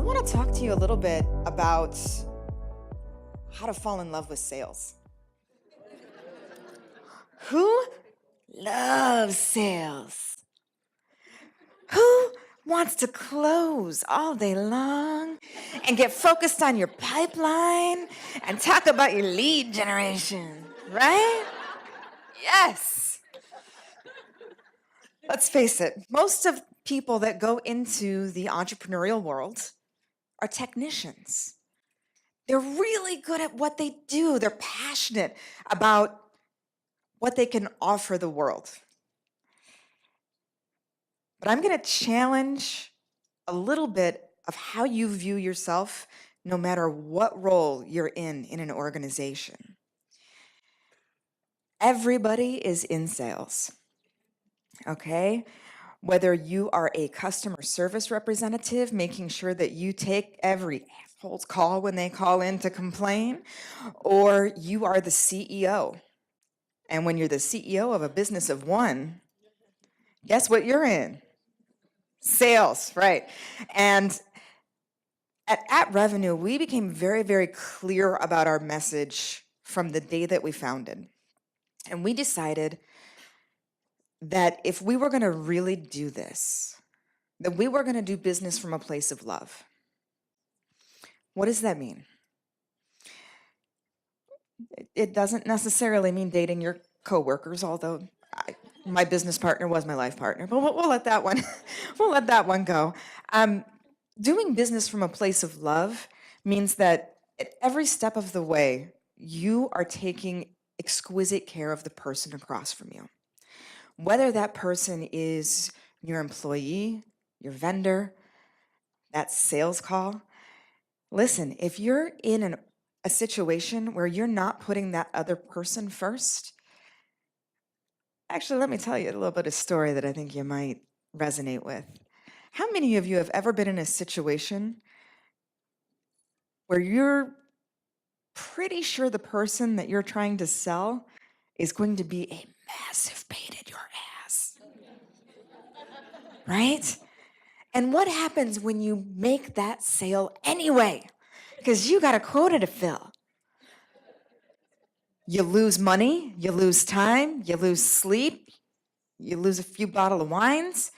I want to talk to you a little bit about how to fall in love with sales. Who loves sales? Who wants to close all day long and get focused on your pipeline and talk about your lead generation, right? Yes. Let's face it, most of people that go into the entrepreneurial world are technicians. They're really good at what they do. They're passionate about what they can offer the world. But I'm going to challenge a little bit of how you view yourself no matter what role you're in an organization. Everybody is in sales, okay? Whether you are a customer service representative, making sure that you take every asshole's call when they call in to complain, or you are the CEO. And when you're the CEO of a business of one, guess what you're in? Sales, right? And at Revenue, we became very, very clear about our message from the day that we founded. And we decided that if we were going to really do this, that we were going to do business from a place of love. What does that mean? It doesn't necessarily mean dating your coworkers, although my business partner was my life partner, but we'll let that one, we'll let that one go. Doing business from a place of love means that at every step of the way, you are taking exquisite care of the person across from you. Whether that person is your employee, your vendor, that sales call. Listen, if you're in a situation where you're not putting that other person first, actually, let me tell you a little bit of story that I think you might resonate with. How many of you have ever been in a situation where you're pretty sure the person that you're trying to sell is going to be a massive pain in your ass? Right? And what happens when you make that sale anyway? Because you got a quota to fill. You lose money, you lose time, you lose sleep, you lose a few bottle of wines.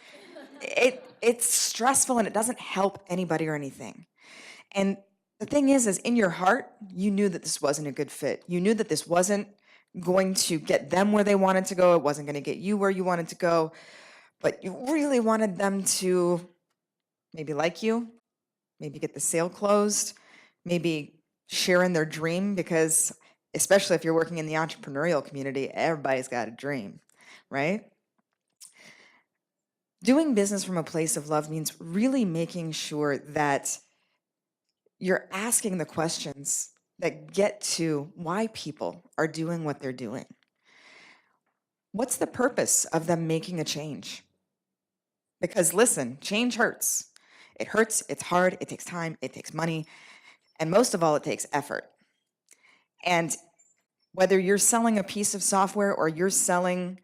It's stressful and it doesn't help anybody or anything. And the thing is in your heart, you knew that this wasn't a good fit. You knew that this wasn't going to get them where they wanted to go. It wasn't going to get you where you wanted to go. But you really wanted them to maybe like you, maybe get the sale closed, maybe share in their dream, because especially if you're working in the entrepreneurial community, everybody's got a dream, right? Doing business from a place of love means really making sure that you're asking the questions that get to why people are doing what they're doing. What's the purpose of them making a change? Because listen, change hurts. It hurts, it's hard, it takes time, it takes money, and most of all, it takes effort. And whether you're selling a piece of software or you're selling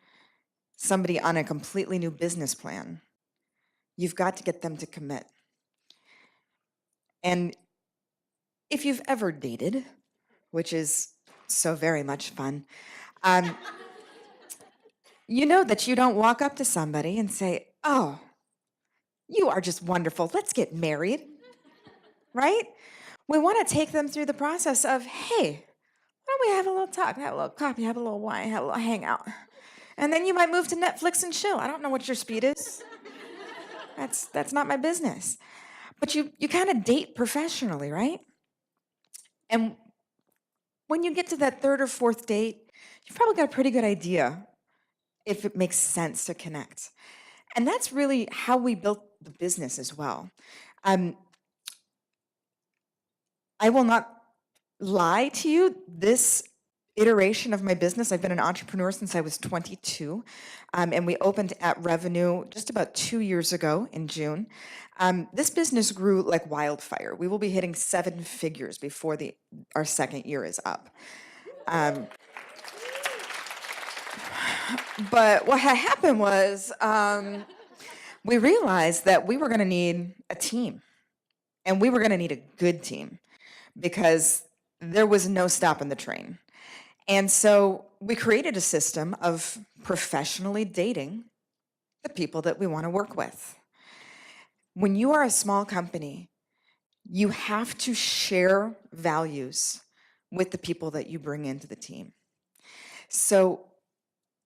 somebody on a completely new business plan, you've got to get them to commit. And if you've ever dated, which is so very much fun, you know that you don't walk up to somebody and say, "Oh, you are just wonderful. Let's get married," right? We want to take them through the process of, "Hey, why don't we have a little talk, have a little coffee, have a little wine, have a little hangout." And then you might move to Netflix and chill. I don't know what your speed is. That's not my business. But you kind of date professionally, right? And when you get to that third or fourth date, you've probably got a pretty good idea if it makes sense to connect. And that's really how we built the business as well. I will not lie to you. This iteration of my business, I've been an entrepreneur since I was 22, and we opened at Revenue just about 2 years ago in June. This business grew like wildfire. We will be hitting 7 figures before our second year is up. But what had happened was we realized that we were going to need a team. And we were going to need a good team because there was no stopping the train. And so we created a system of professionally dating the people that we want to work with. When you are a small company, you have to share values with the people that you bring into the team. So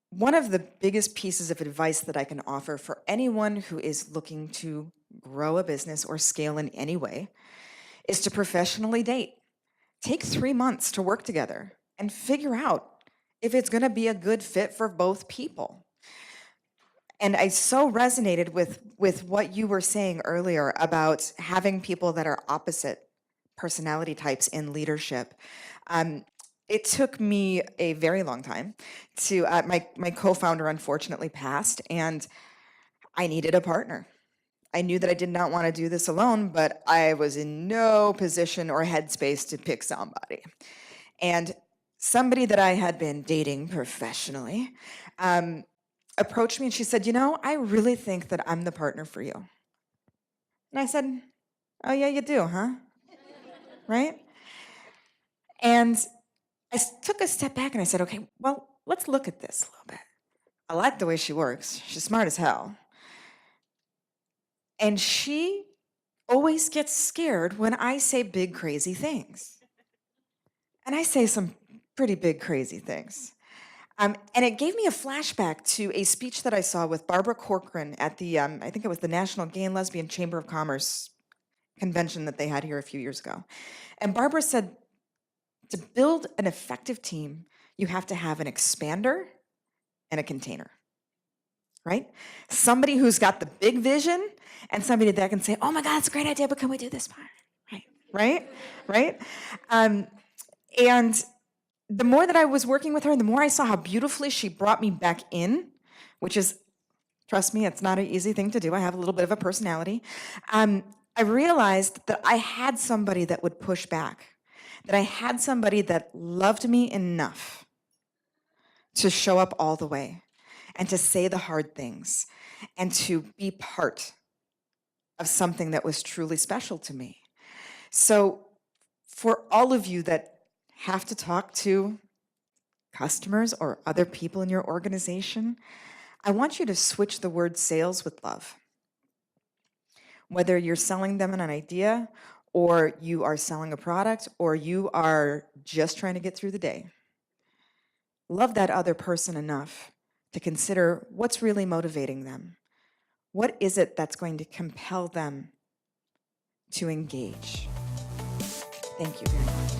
one of the biggest pieces of advice that I can offer for anyone who is looking to grow a business or scale in any way is to professionally date. Take 3 months to work together and figure out if it's going to be a good fit for both people. And I so resonated with what you were saying earlier about having people that are opposite personality types in leadership. It took me a very long time to, my co-founder unfortunately passed, and I needed a partner. I knew that I did not want to do this alone, but I was in no position or headspace to pick somebody. And somebody that I had been dating professionally approached me and she said, I really think that I'm the partner for you. And I said, oh yeah, you do, huh? Right? And I took a step back and I said, okay, well, let's look at this a little bit. I like the way she works. She's smart as hell. And she always gets scared when I say big, crazy things. And I say some pretty big, crazy things. And it gave me a flashback to a speech that I saw with Barbara Corcoran at the, I think it was the National Gay and Lesbian Chamber of Commerce convention that they had here a few years ago. And Barbara said, to build an effective team, you have to have an expander and a container, right? Somebody who's got the big vision and somebody that can say, oh my God, that's a great idea, but can we do this part? Right? And the more that I was working with her, the more I saw how beautifully she brought me back in, which is, trust me, it's not an easy thing to do. I have a little bit of a personality. I realized that I had somebody that would push back, that I had somebody that loved me enough to show up all the way and to say the hard things and to be part of something that was truly special to me. So for all of you that have to talk to customers or other people in your organization, I want you to switch the word sales with love. Whether you're selling them an idea, or you are selling a product, or you are just trying to get through the day, love that other person enough to consider what's really motivating them. What is it that's going to compel them to engage? Thank you very much.